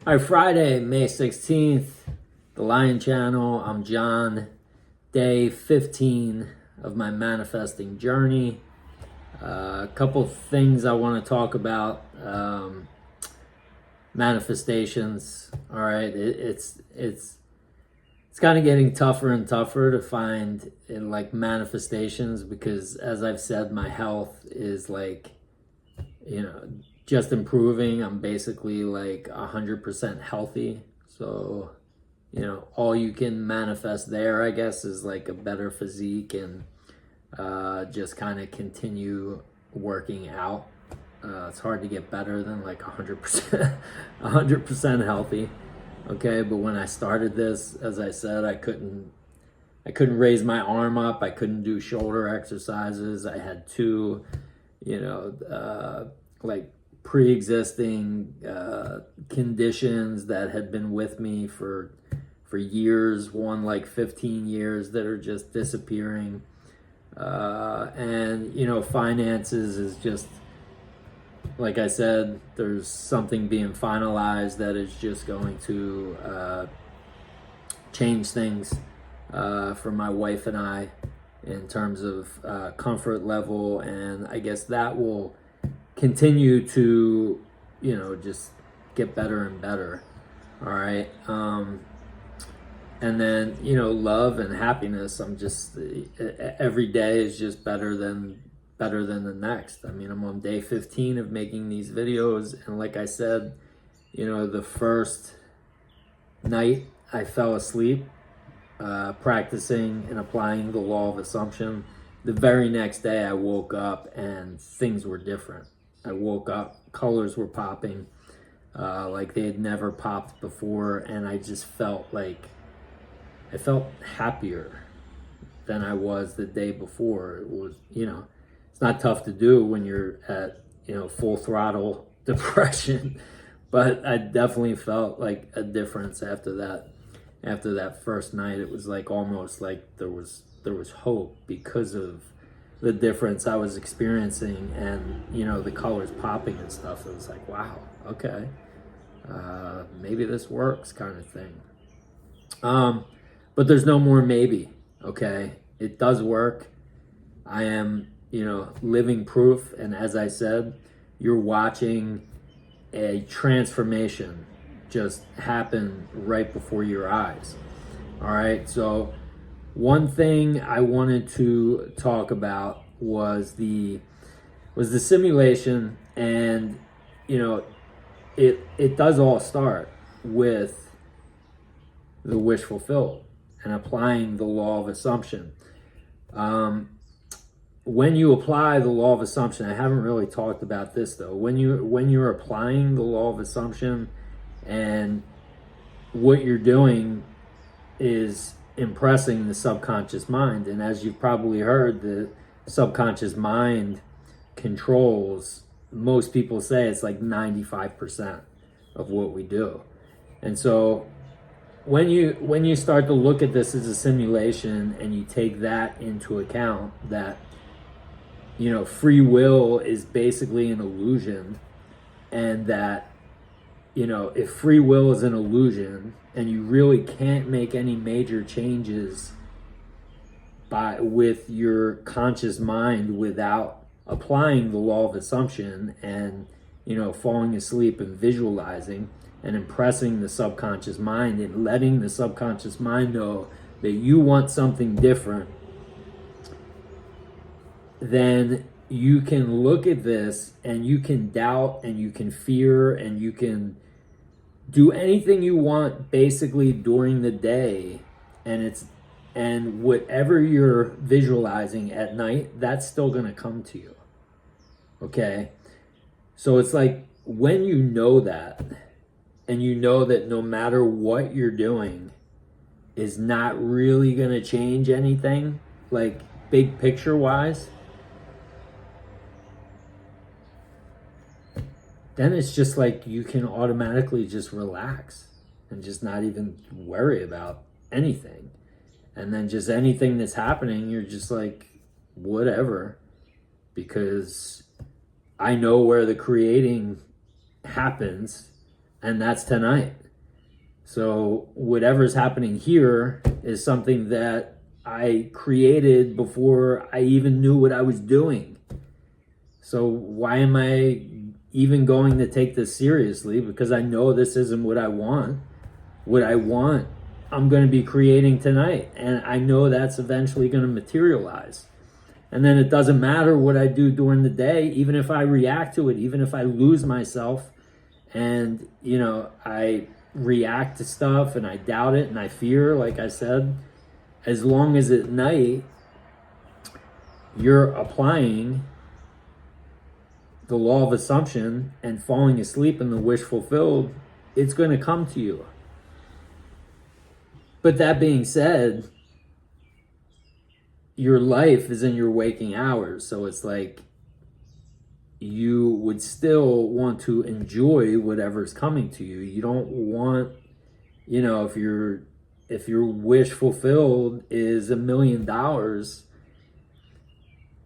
All right, Friday, May 16th, the Lion Channel. I'm John. Day 15 of my manifesting journey. A couple things I want to talk about. Manifestations. All right, it's kind of getting tougher and tougher to find in like manifestations because, as I've said, my health is like, just improving. I'm basically like 100% healthy. So, all you can manifest there, I guess, is like a better physique and just kind of continue working out. It's hard to get better than like 100%, 100% healthy. Okay, but when I started this, as I said, I couldn't raise my arm up. I couldn't do shoulder exercises. I had two, like pre-existing conditions that had been with me for years, one like 15 years, that are just disappearing. And finances is just, like I said, there's something being finalized that is just going to change things for my wife and I in terms of comfort level, and I guess that will continue to, just get better and better. All right. And then, love and happiness. I'm just, every day is just better than the next. I mean, I'm on day 15 of making these videos. And like I said, the first night I fell asleep practicing and applying the law of assumption. The very next day I woke up and things were different. I woke up, colors were popping like they had never popped before, and I just felt like I felt happier than I was the day before. It was, it's not tough to do when you're at, full throttle depression, but I definitely felt like a difference after that. After that first night, it was like almost like there was hope because of the difference I was experiencing, and the colors popping and stuff. It was like, wow, okay, maybe this works, kind of thing. But there's no more maybe. Okay, it does work. I am, living proof, and as I said, you're watching a transformation just happen right before your eyes. All right, so one thing I wanted to talk about was the simulation, and it does all start with the wish fulfilled and applying the law of assumption. When you apply the law of assumption, I haven't really talked about this though. When you're applying the law of assumption, and what you're doing is impressing the subconscious mind. And as you've probably heard, the subconscious mind controls, most people say it's like 95% of what we do. And so when you start to look at this as a simulation, and you take that into account, that free will is basically an illusion, and that if free will is an illusion and you really can't make any major changes with your conscious mind without applying the law of assumption and falling asleep and visualizing and impressing the subconscious mind and letting the subconscious mind know that you want something different, then you can look at this and you can doubt and you can fear and you can do anything you want basically during the day, and whatever you're visualizing at night, that's still going to come to you. Okay? So it's like, when you know that, and you know that no matter what you're doing is not really going to change anything, like big picture wise, then it's just like you can automatically just relax and just not even worry about anything. And then just anything that's happening, you're just like, whatever, because I know where the creating happens, and that's tonight. So whatever's happening here is something that I created before I even knew what I was doing. So why am I even going to take this seriously? Because I know this isn't what I want. What I want, I'm going to be creating tonight. And I know that's eventually going to materialize. And then it doesn't matter what I do during the day, even if I react to it, even if I lose myself and, I react to stuff and I doubt it and I fear, like I said, as long as at night you're applying the law of assumption and falling asleep in the wish fulfilled, it's going to come to you. But that being said, your life is in your waking hours. So it's like you would still want to enjoy whatever's coming to you. You don't want, if your wish fulfilled is $1 million,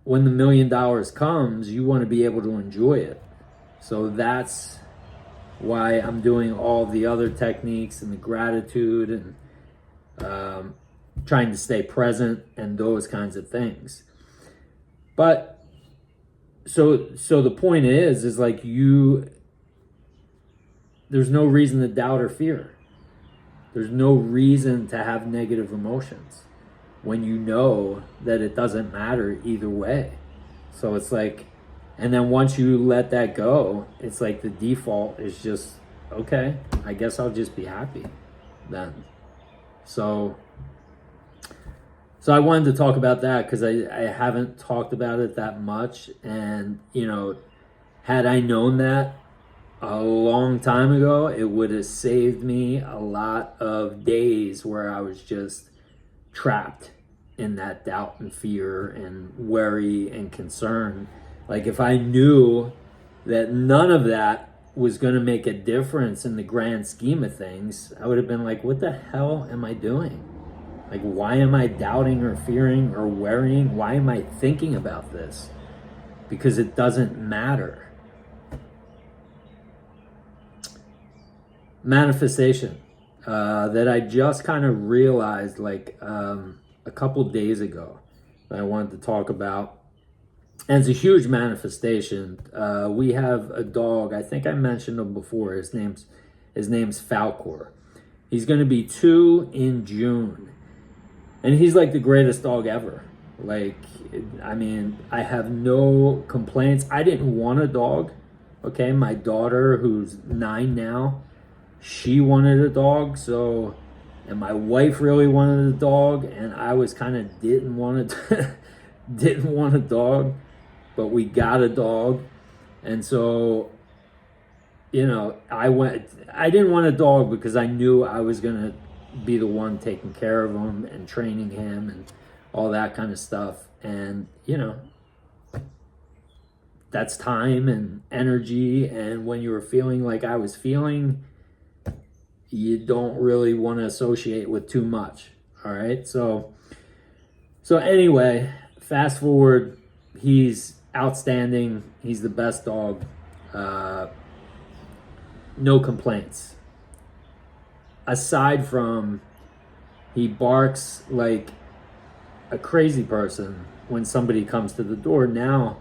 when the $1 million comes, you want to be able to enjoy it. So that's why I'm doing all the other techniques and the gratitude and trying to stay present and those kinds of things. But so the point is like there's no reason to doubt or fear. There's no reason to have negative emotions when you know that it doesn't matter either way. So it's like, and then once you let that go, it's like the default is just, okay, I guess I'll just be happy then. So I wanted to talk about that because I haven't talked about it that much. And, had I known that a long time ago, it would have saved me a lot of days where I was just trapped in that doubt and fear and worry and concern. Like if I knew that none of that was going to make a difference in the grand scheme of things, I would have been like, what the hell am I doing? Like, why am I doubting or fearing or worrying? Why am I thinking about this? Because it doesn't matter. Manifestation that I just kind of realized like a couple days ago that I wanted to talk about. And it's a huge manifestation. We have a dog. I think I mentioned him before. His name's Falcor. He's going to be 2 in June. And he's like the greatest dog ever. Like, I mean, I have no complaints. I didn't want a dog. Okay, my daughter, who's 9 now, she wanted a dog. So, and my wife really wanted a dog, and I was kind of didn't want a dog, but we got a dog. And so, I didn't want a dog because I knew I was gonna be the one taking care of him and training him and all that kind of stuff. And that's time and energy, and when you were feeling like I was feeling, you don't really want to associate with too much. All right, so anyway, fast forward, he's outstanding. He's the best dog. No complaints. Aside from he barks like a crazy person when somebody comes to the door. Now,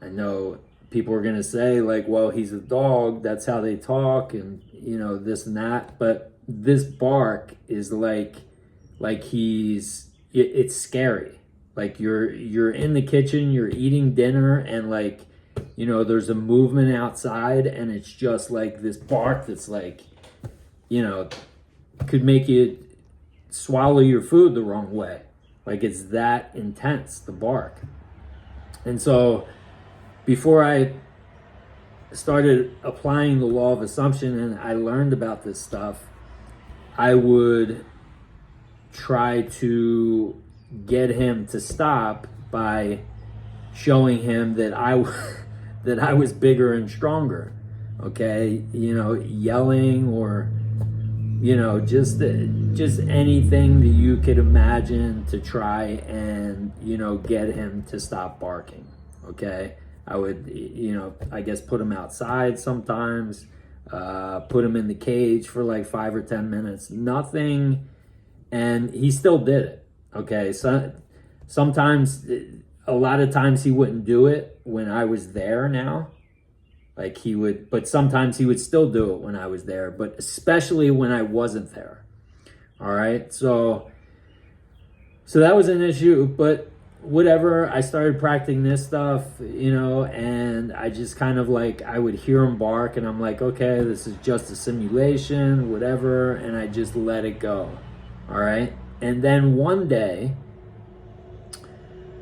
I know people are going to say like, well, he's a dog, that's how they talk, and this and that. But this bark is like it's scary. Like you're in the kitchen, you're eating dinner, and like, there's a movement outside, and it's just like this bark that's like, could make you swallow your food the wrong way. Like it's that intense, the bark. And so before I started applying the law of assumption and I learned about this stuff, I would try to get him to stop by showing him that I was bigger and stronger. Okay, yelling or just anything that you could imagine to try and get him to stop barking. Okay, I would I guess put him outside sometimes. put him in the cage for like 5 or 10 minutes, nothing. And he still did it. Okay. So sometimes, a lot of times he wouldn't do it when I was there now. Like he would, but sometimes he would still do it when I was there, but especially when I wasn't there. All right. So that was an issue, but whatever. I started practicing this stuff, and I just kind of like, I would hear him bark and I'm like, okay, this is just a simulation, whatever. And I just let it go. All right. And then one day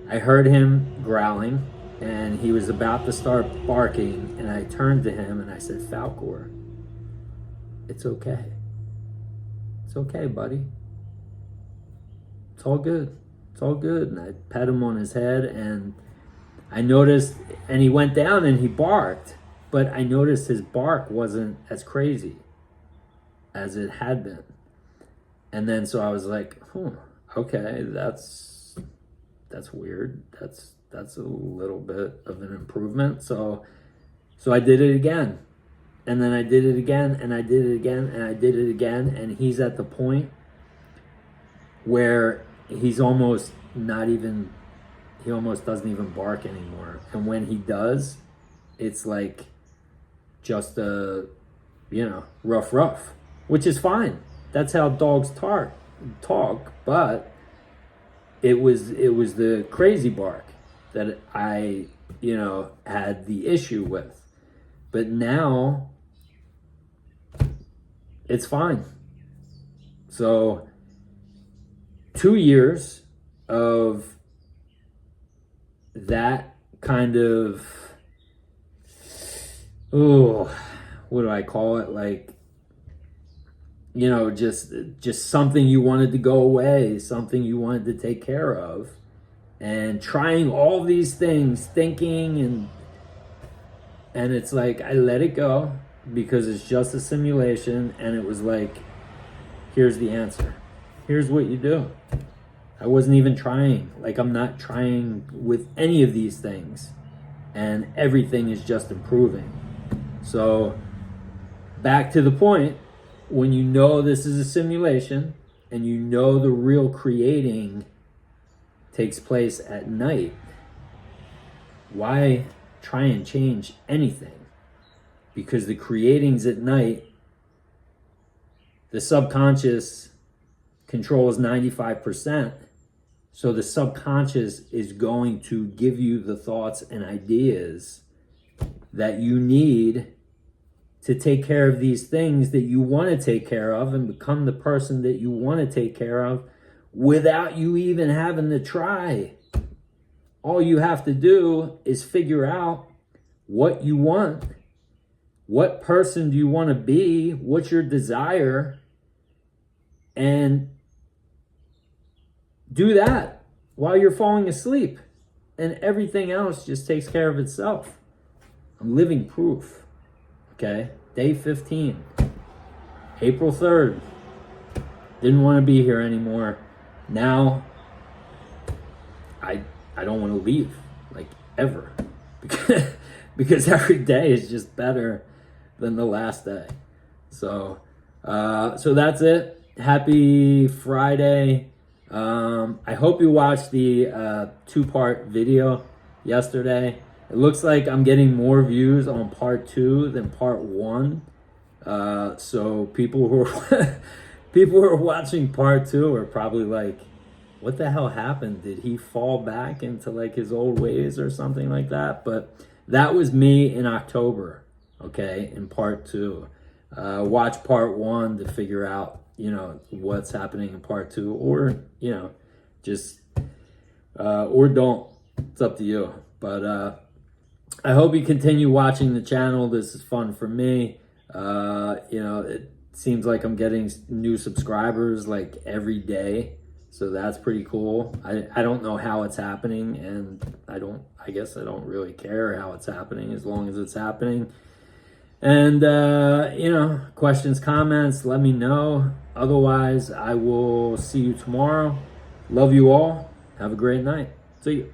I heard him growling and he was about to start barking, and I turned to him and I said, Falcor, it's okay. It's okay, buddy. It's all good. It's all good. And I pet him on his head, and I noticed, and he went down and he barked, but I noticed his bark wasn't as crazy as it had been. And then so I was like, okay, that's weird. That's a little bit of an improvement. So I did it again. And then I did it again, and I did it again, and I did it again. And he's at the point where he's almost he almost doesn't even bark anymore. And when he does, it's like just a, rough, which is fine. That's how dogs talk, but it was the crazy bark that I, had the issue with. But now it's fine. So 2 years of that kind of, what do I call it? Like, just something you wanted to go away, something you wanted to take care of, and trying all these things, thinking, and it's like, I let it go because it's just a simulation. And it was like, here's the answer. Here's what you do. I wasn't even trying. Like, I'm not trying with any of these things, and everything is just improving. So back to the point, when you know this is a simulation and you know the real creating takes place at night, why try and change anything? Because the creating's at night. The subconscious controls 95%. So the subconscious is going to give you the thoughts and ideas that you need to take care of these things that you want to take care of and become the person that you want to take care of without you even having to try. All you have to do is figure out what you want. What person do you want to be? What's your desire? And do that while you're falling asleep. And everything else just takes care of itself. I'm living proof. Okay? Day 15. April 3rd. Didn't want to be here anymore. Now, I don't want to leave. Like, ever. Because every day is just better than the last day. So that's it. Happy Friday. I hope you watched the 2-part video yesterday. It looks like I'm getting more views on part 2 than part 1. So people who are watching part 2 are probably like, what the hell happened? Did he fall back into like his old ways or something like that? But that was me in October, okay, in part 2. Watch part 1 to figure out, what's happening in part 2, or, just, or don't. It's up to you. But I hope you continue watching the channel. This is fun for me. It seems like I'm getting new subscribers like every day. So that's pretty cool. I don't know how it's happening, and I guess I don't really care how it's happening as long as it's happening. And, questions, comments, let me know. Otherwise, I will see you tomorrow. Love you all. Have a great night. See you.